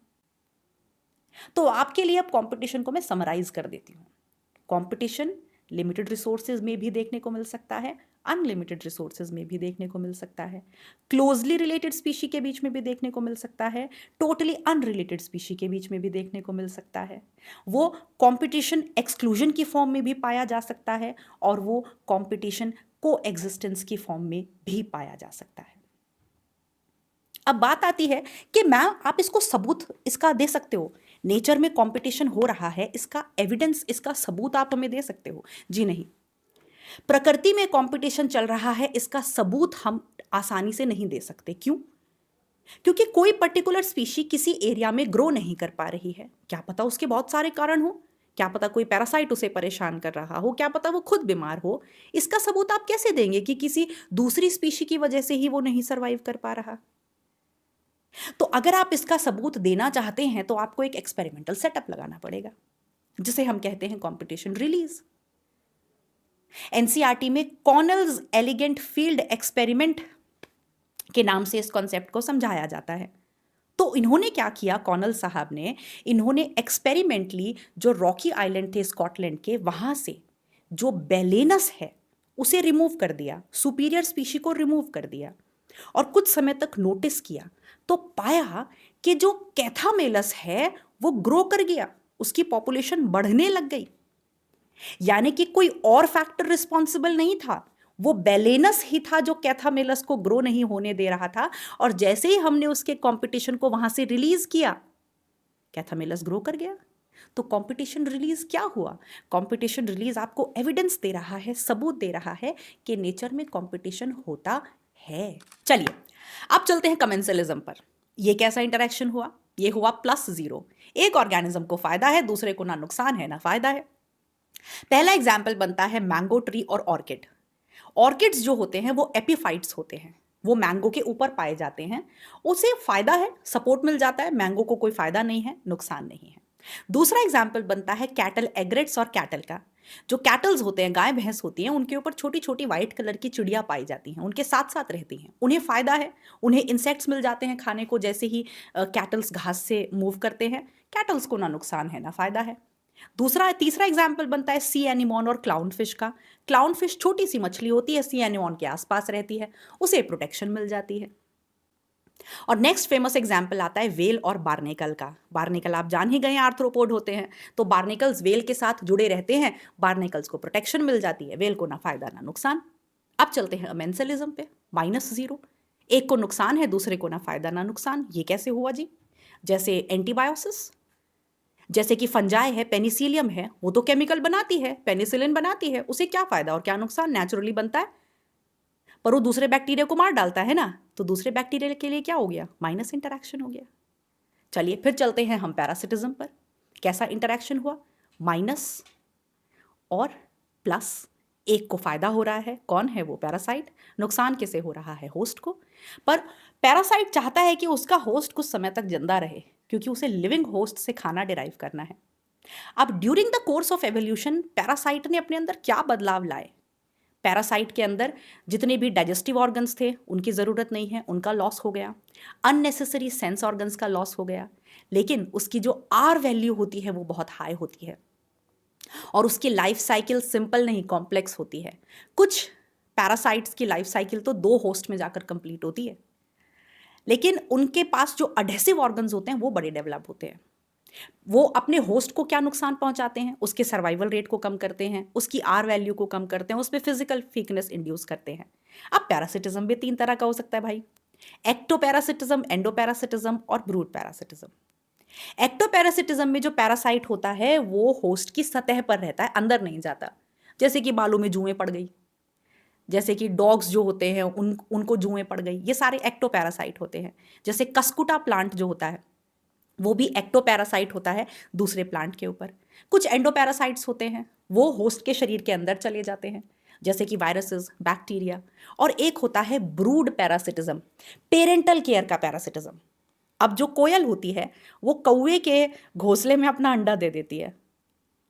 Speaker 3: तो आपके लिए अब कंपटीशन को मैं समराइज कर देती हूँ। कंपटीशन लिमिटेड रिसोर्सेज में भी देखने को मिल सकता है, अनलिमिटेड रिसोर्सेज में भी देखने को मिल सकता है, क्लोजली रिलेटेड स्पीशी के बीच में भी देखने को मिल सकता है, टोटली अनरिलेटेड स्पीशी के बीच में भी देखने को मिल सकता है। वो कंपटीशन एक्सक्लूजन की फॉर्म में भी पाया जा सकता है और वो कंपटीशन को एग्जिस्टेंस की फॉर्म में भी पाया जा सकता है। अब बात आती है कि मैम आप इसको सबूत इसका दे सकते हो, नेचर में कंपटीशन हो रहा है, इसका एविडेंस, इसका सबूत आप हमें दे सकते हो? जी नहीं, प्रकृति में कंपटीशन चल रहा है, इसका सबूत हम आसानी से नहीं दे सकते। क्यों? क्योंकि कोई पर्टिकुलर स्पीशी किसी एरिया में ग्रो नहीं कर पा रही है। क्या पता उसके बहुत सारे कारण हो, क्या पता कोई पैरासाइट उसे परेशान कर रहा हो, क्या पता वो खुद बीमार हो। इसका सबूत आप कैसे देंगे कि किसी दूसरी स्पीशी की वजह से ही वो नहीं सर्वाइव कर पा रहा? तो अगर आप इसका सबूत देना चाहते हैं तो आपको एक एक्सपेरिमेंटल सेटअप लगाना पड़ेगा, जिसे हम कहते हैं कंपटीशन रिलीज। एनसीईआरटी में कॉर्नेल्स एलिगेंट फील्ड एक्सपेरिमेंट के नाम से इस कॉन्सेप्ट को समझाया जाता है। तो इन्होंने क्या किया, कॉर्नेल साहब ने, इन्होंने एक्सपेरिमेंटली जो रॉकी आइलैंड थे स्कॉटलैंड के, वहां से जो बेलेनस है उसे रिमूव कर दिया, सुपीरियर स्पीशी को रिमूव कर दिया और कुछ समय तक नोटिस किया, तो पाया कि जो कैथामेलस है वो ग्रो कर गया, उसकी पॉपुलेशन बढ़ने लग गई। यानी कि कोई और फैक्टर रिस्पॉन्सिबल नहीं था, वो बेलेनस ही था जो कैथामेलस को ग्रो नहीं होने दे रहा था। और जैसे ही हमने उसके कंपटीशन को वहां से रिलीज किया, कैथामेलस ग्रो कर गया। तो कंपटीशन रिलीज क्या हुआ? कंपटीशन रिलीज आपको एविडेंस दे रहा है, सबूत दे रहा है कि नेचर में कंपटीशन होता है। चलिए अब चलते हैं कमेंसलिज्म पर। ये कैसा इंटरेक्शन हुआ? ये हुआ +0। एक ऑर्गेनिज्म को फायदा है, दूसरे को ना नुकसान है ना फायदा है। पहला एग्जाम्पल बनता है मैंगो ट्री और ऑर्किड। ऑर्किड्स जो होते हैं वो एपिफाइट्स होते हैं, वो मैंगो के ऊपर पाए जाते हैं। उसे फायदा है, सपोर्ट मिल जाता है, मैंगो को कोई फायदा नहीं है, नुकसान नहीं है। दूसरा एग्जाम्पल बनता है कैटल एग्रेट्स और कैटल का। जो कैटल्स होते हैं, गाय भैंस होती हैं, उनके ऊपर छोटी छोटी व्हाइट कलर की चिड़िया पाई जाती हैं, उनके साथ साथ रहती हैं। उन्हें फायदा है, उन्हें इंसेक्ट्स मिल जाते हैं खाने को, जैसे ही कैटल्स घास से मूव करते हैं। कैटल्स को ना नुकसान है ना फायदा है। तीसरा एग्जाम्पल बनता है सी एनिमोन और क्लाउन फिश का। क्लाउन फिश छोटी सी मछली होती है, सी एनिमोन के आसपास रहती है, उसे प्रोटेक्शन मिल जाती है। और नेक्स्ट फेमस एग्जाम्पल आता है वेल और बार्नेकल का। बार्नेकल आप जान ही गए आर्थ्रोपोड होते हैं, तो बार्नेकल्स वेल के साथ जुड़े रहते हैं, बार्नेकल्स को प्रोटेक्शन मिल जाती है, वेल को ना फायदा ना नुकसान। अब चलते हैं अमेंसलिज्म पे, -0। एक को नुकसान है, दूसरे को ना फायदा ना नुकसान। ये कैसे हुआ जी? जैसे एंटीबायोसिस, जैसे कि फंजाई है, पेनिसिलियम है, वो तो केमिकल बनाती है, पेनिसिलिन बनाती है, उसे क्या फायदा और क्या नुकसान? नेचुरली बनता है, पर वो दूसरे बैक्टीरिया को मार डालता है ना, तो दूसरे बैक्टीरिया के लिए क्या हो गया? माइनस इंटरैक्शन हो गया। चलिए फिर चलते हैं हम पैरासिटिज्म पर। कैसा इंटरैक्शन हुआ? माइनस और प्लस। एक को फायदा हो रहा है, कौन है वो? पैरासाइट। नुकसान किसे हो रहा है? होस्ट को। पर पैरासाइट चाहता है कि उसका होस्ट कुछ समय तक जिंदा रहे, क्योंकि उसे लिविंग होस्ट से खाना डिराइव करना है। अब during the course of evolution parasite ने अपने अंदर क्या बदलाव लाए? पैरासाइट के अंदर जितने भी डाइजेस्टिव ऑर्गन्स थे उनकी ज़रूरत नहीं है, उनका लॉस हो गया। अननेसेसरी सेंस ऑर्गन्स का लॉस हो गया। लेकिन उसकी जो आर वैल्यू होती है वो बहुत हाई होती है, और उसकी लाइफ साइकिल सिंपल नहीं, कॉम्प्लेक्स होती है। कुछ पैरासाइट्स की लाइफ साइकिल तो 2 होस्ट में जाकर कंप्लीट होती है, लेकिन उनके पास जो अडेसिव ऑर्गन्स होते हैं वो बड़े डेवलप होते हैं। वो अपने होस्ट को क्या नुकसान पहुंचाते हैं? उसके सर्वाइवल रेट को कम करते हैं, उसकी आर वैल्यू को कम करते हैं, उसमें फिजिकल वीकनेस इंड्यूस करते हैं। अब पैरासिटिज्म भी 3 तरह का हो सकता है भाई, एक्टोपैरासिटिज्म, एंडोपैरासिटिज्म और ब्रूड पैरासिटिज्म। एक्टोपैरासिटिज्म में जो पैरासाइट होता है वो होस्ट की सतह पर रहता है, अंदर नहीं जाता। जैसे कि बालों में जुएं पड़ गई, जैसे कि डॉग्स जो होते हैं उनको जुएं पड़ गई, ये सारे एक्टोपैरासाइट होते हैं। जैसे कस्कुटा प्लांट जो होता है वो भी एक्टोपैरासाइट होता है दूसरे प्लांट के ऊपर। कुछ एंडोपैरासाइट्स होते हैं, वो होस्ट के शरीर के अंदर चले जाते हैं, जैसे कि वायरसेस, बैक्टीरिया। और एक होता है ब्रूड पैरासिटिज्म, पेरेंटल केयर का पैरासिटिज्म। अब जो कोयल होती है वो कौवे के घोंसले में अपना अंडा दे देती है,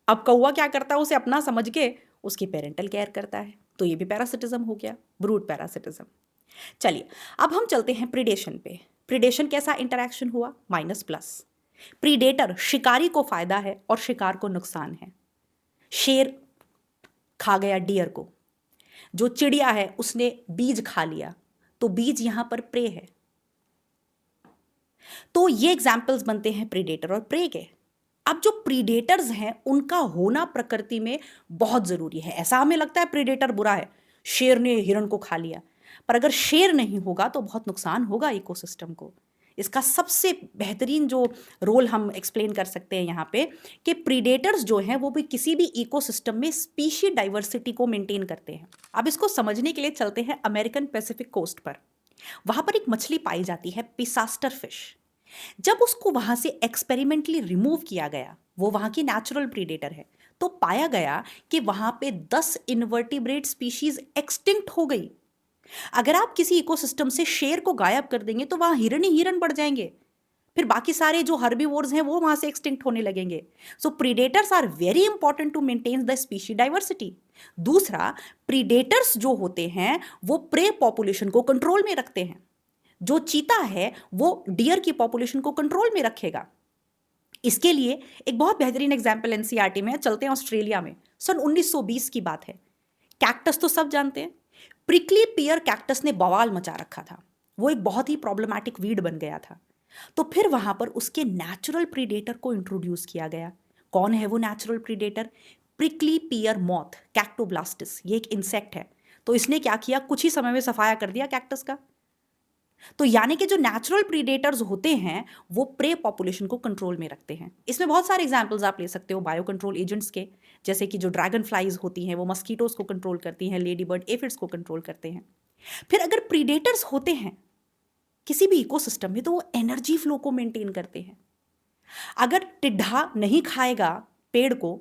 Speaker 3: अब कौवा क्या करता है, उसे अपना समझ के उसकी पेरेंटल केयर करता है, तो ये भी पैरासिटिज्म हो गया, ब्रूड पैरासिटिज्म। चलिए अब हम चलते हैं प्रीडेशन पे। प्रीडेशन कैसा इंटरैक्शन हुआ, माइनस प्लस। प्रीडेटर शिकारी को फायदा है और शिकार को नुकसान है। शेर खा गया डियर को, जो चिड़िया है उसने बीज खा लिया, तो बीज यहां पर प्रे है। तो ये एग्जाम्पल्स बनते हैं प्रीडेटर और प्रे के। अब जो प्रीडेटर्स हैं उनका होना प्रकृति में बहुत जरूरी है। ऐसा हमें लगता है प्रीडेटर बुरा है, शेर ने हिरण को खा लिया, पर अगर शेर नहीं होगा तो बहुत नुकसान होगा इकोसिस्टम को। इसका सबसे बेहतरीन जो रोल हम एक्सप्लेन कर सकते हैं यहाँ पे कि प्रीडेटर्स जो हैं वो भी किसी भी इकोसिस्टम में स्पीशी डाइवर्सिटी को मेंटेन करते हैं। अब इसको समझने के लिए चलते हैं अमेरिकन पैसिफिक कोस्ट पर। वहां पर एक मछली पाई जाती है, पिसास्टर फिश। जब उसको वहां से एक्सपेरिमेंटली रिमूव किया गया, वो वहां की नेचुरल प्रीडेटर है, तो पाया गया कि वहां पे 10 इनवर्टिब्रेट स्पीशीज एक्सटिंक्ट हो गई। अगर आप किसी इकोसिस्टम से शेर को गायब कर देंगे तो वहां हिरन ही हिरन बढ़ जाएंगे, फिर बाकी सारे जो हर्बीवोर्स हैं वो वहां से एक्सटिंक्ट होने लगेंगे। So predators are very important to maintain the species diversity. दूसरा, प्रीडेटर्स जो होते हैं वो प्रे पॉपुलेशन को कंट्रोल में रखते हैं। जो चीता है वो डियर की पॉपुलेशन को कंट्रोल में रखेगा। इसके लिए एक बहुत बेहतरीन एग्जाम्पल एनसीईआरटी में है। चलते हैं ऑस्ट्रेलिया में, सन 1920 की बात है। कैक्टस तो सब जानते हैं, प्रिकली पियर कैक्टस ने बवाल मचा रखा था, वो एक बहुत ही प्रॉब्लमैटिक वीड बन गया था। तो फिर वहां पर उसके नेचुरल प्रीडेटर को इंट्रोड्यूस किया गया। कौन है वो natural predator? Prickly pear moth, Cactoblastis. ये एक इंसेक्ट है। तो इसने क्या किया, कुछ ही समय में सफाया कर दिया कैक्टस का। तो यानी कि जो नेचुरल प्रीडेटर्स होते हैं वो प्रे पॉपुलेशन को कंट्रोल में रखते हैं। इसमें बहुत सारे एग्जांपल्स आप ले सकते हो बायो कंट्रोल एजेंट्स के, जैसे कि जो ड्रैगन फ्लाइज होती हैं वो मस्कीटोज को कंट्रोल करती हैं, लेडी बर्ड एफिड्स को कंट्रोल करते हैं। फिर अगर प्रीडेटर्स होते हैं किसी भी इकोसिस्टम में तो वो एनर्जी फ्लो को मेंटेन करते हैं। अगर टिड्ढा नहीं खाएगा पेड़ को,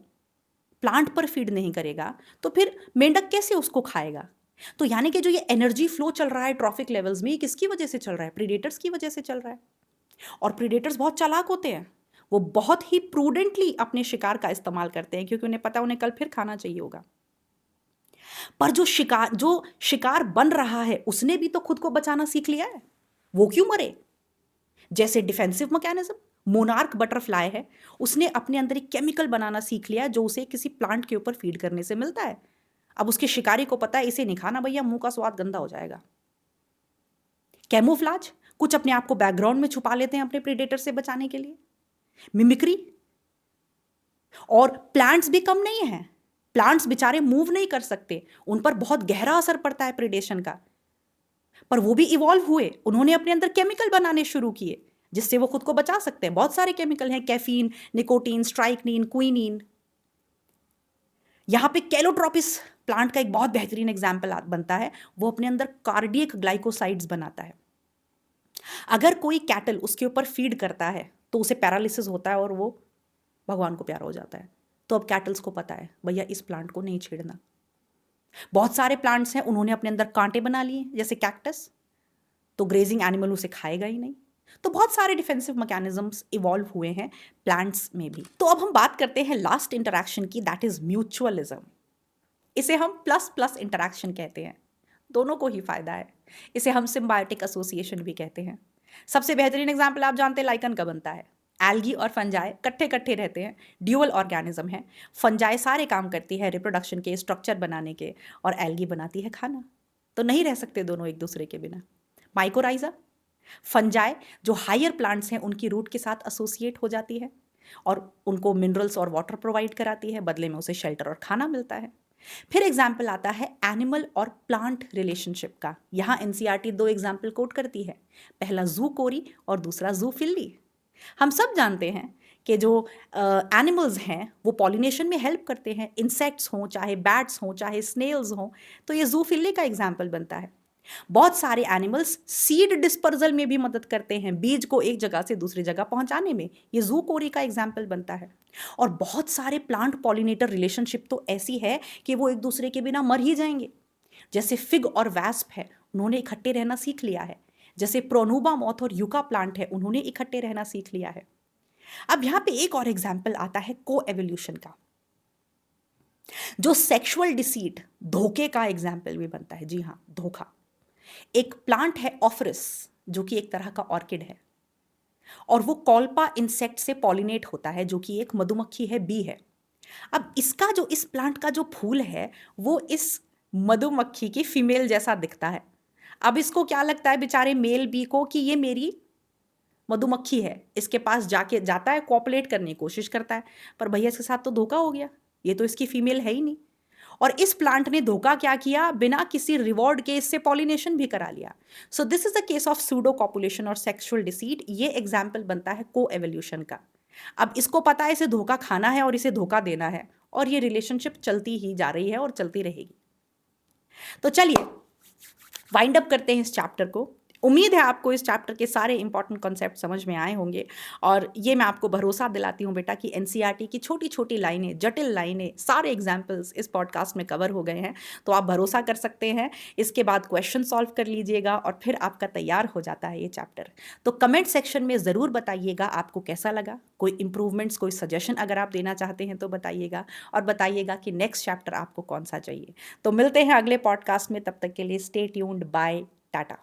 Speaker 3: प्लांट पर फीड नहीं करेगा, तो फिर मेंढक कैसे उसको खाएगा? तो यानी कि जो ये एनर्जी फ्लो चल रहा है ट्रॉफिक लेवल्स में, ये किसकी वजह से चल रहा है? प्रीडेटर्स की वजह से चल रहा है। और प्रीडेटर्स बहुत चालाक होते हैं, वो बहुत ही प्रूडेंटली अपने शिकार का इस्तेमाल करते हैं, क्योंकि उन्हें पता उन्हें कल फिर खाना चाहिए होगा। पर जो शिकार बन रहा है उसने भी तो खुद को बचाना सीख लिया है, वो क्यों मरे? जैसे डिफेंसिव मैकेनिज्म, मोनार्क बटरफ्लाई है, उसने अपने अंदर एक केमिकल बनाना सीख लिया जो उसे किसी प्लांट के ऊपर फीड करने से मिलता है। अब उसके शिकारी को पता है इसे नहीं खाना भैया, मुंह का स्वाद गंदा हो जाएगा। कैमोफ्लाज, कुछ अपने आप को बैकग्राउंड में छुपा लेते हैं अपने प्रीडेटर से बचाने के लिए। मिमिक्री, और प्लांट्स भी कम नहीं है। प्लांट्स बेचारे मूव नहीं कर सकते, उन पर बहुत गहरा असर पड़ता है प्रीडेशन का, पर वो भी इवॉल्व हुए, उन्होंने अपने अंदर केमिकल बनाने शुरू किए जिससे वो खुद को बचा सकते हैं। बहुत सारे केमिकल हैं, कैफीन, निकोटीन, स्ट्राइकनीन, क्विनीन। यहां पे कैलोट्रोपिस प्लांट का एक बहुत बेहतरीन एग्जाम्पल बनता है, वो अपने अंदर कार्डियक ग्लाइकोसाइड्स बनाता है। अगर कोई कैटल उसके ऊपर फीड करता है तो उसे पैरालिसिस होता है और वो भगवान को प्यारा हो जाता है। तो अब कैटल्स को पता है भैया इस प्लांट को नहीं छेड़ना। बहुत सारे प्लांट्स हैं, उन्होंने अपने अंदर कांटे बना लिए, जैसे कैक्टस, तो ग्रेजिंग एनिमल उसे खाएगा ही नहीं। तो बहुत सारे डिफेंसिव मैकेनिज्म्स इवॉल्व हुए हैं प्लांट्स में भी। तो अब हम बात करते हैं लास्ट इंटरैक्शन की, दैट इज म्यूचुअलिज्म। इसे हम प्लस प्लस इंटरैक्शन कहते हैं, दोनों को ही फायदा है। इसे हम सिम्बायोटिक एसोसिएशन भी कहते हैं। सबसे बेहतरीन एग्जाम्पल आप जानते हैं लाइकन का बनता है। एल्गी और फंजाई कट्ठे कट्ठे रहते हैं, ड्यूअल ऑर्गेनिज्म है। फंजाई सारे काम करती है रिप्रोडक्शन के, स्ट्रक्चर बनाने के, और एल्गी बनाती है खाना। तो नहीं रह सकते दोनों एक दूसरे के बिना। माइकोराइजा, फंजाई जो हायर प्लांट्स हैं उनकी रूट के साथ एसोसिएट हो जाती है और उनको मिनरल्स और वाटर प्रोवाइड कराती है, बदले में उसे शेल्टर और खाना मिलता है। फिर एग्जाम्पल आता है एनिमल और प्लांट रिलेशनशिप का। यहाँ एनसीईआरटी 2 एग्जाम्पल कोट करती है, पहला जू कोरी और दूसरा जूफिल्ली। हम सब जानते हैं कि जो एनिमल्स हैं वो पॉलिनेशन में हेल्प करते हैं, इंसेक्ट्स हों, चाहे बैट्स हों, चाहे स्नेल्स हों। तो ये जूफिल्ली का एग्जाम्पल बनता है। बहुत सारे एनिमल्स सीड डिस्पर्जल में भी मदद करते हैं, बीज को एक जगह से दूसरी जगह पहुंचाने में। ये जू कोरी का एग्जाम्पल बनता है। और बहुत सारे प्लांट पॉलिनेटर रिलेशनशिप तो ऐसी है कि वो एक दूसरे के बिना मर ही जाएंगे। जैसे फिग और वैस्प है, उन्होंने इकट्ठे रहना सीख लिया है। जैसे प्रोनूबा मॉथ और यूका प्लांट है, उन्होंने इकट्ठे रहना सीख लिया है। अब यहाँ पे एक और एग्जाम्पल आता है को एवोल्यूशन का। जो सेक्सुअल डिसीट, धोखे का एग्जाम्पल भी बनता है। जी हाँ, धोखा। एक प्लांट है ऑफरिस, जो कि एक तरह का ऑर्किड है, और वो कॉल्पा इंसेक्ट से पॉलिनेट होता है, जो कि एक मधुमक्खी है, बी है। अब इसका जो, इस प्लांट का जो फूल है वो इस मधुमक्खी की फीमेल जैसा दिखता है। अब इसको क्या लगता है बेचारे मेल बी को कि ये मेरी मधुमक्खी है, इसके पास जाके जाता है, कॉपलेट करने की कोशिश करता है, पर भैया इसके साथ तो धोखा हो गया, ये तो इसकी फीमेल है ही नहीं। और इस प्लांट ने धोखा क्या किया, बिना किसी रिवॉर्ड के इससे पॉलिनेशन भी करा लिया। सो this is a case of pseudo copulation और सेक्सुअल डिसीट। ये एग्जाम्पल बनता है को एवोल्यूशन का। अब इसको पता है इसे धोखा खाना है और इसे धोखा देना है, और ये रिलेशनशिप चलती ही जा रही है और चलती रहेगी। तो चलिए वाइंड अप करते हैं इस चैप्टर को। उम्मीद है आपको इस चैप्टर के सारे इंपॉर्टेंट कॉन्सेप्ट समझ में आए होंगे, और ये मैं आपको भरोसा दिलाती हूँ बेटा कि एनसीईआरटी की छोटी छोटी लाइनें, जटिल लाइनें, सारे एग्जाम्पल्स इस पॉडकास्ट में कवर हो गए हैं। तो आप भरोसा कर सकते हैं। इसके बाद क्वेश्चन सॉल्व कर लीजिएगा और फिर आपका तैयार हो जाता है ये चैप्टर। तो कमेंट सेक्शन में ज़रूर बताइएगा आपको कैसा लगा, कोई इंप्रूवमेंट्स, कोई सजेशन अगर आप देना चाहते हैं तो बताइएगा, और बताइएगा कि नेक्स्ट चैप्टर आपको कौन सा चाहिए। तो मिलते हैं अगले पॉडकास्ट में, तब तक के लिए स्टे ट्यून्ड, बाय, टाटा।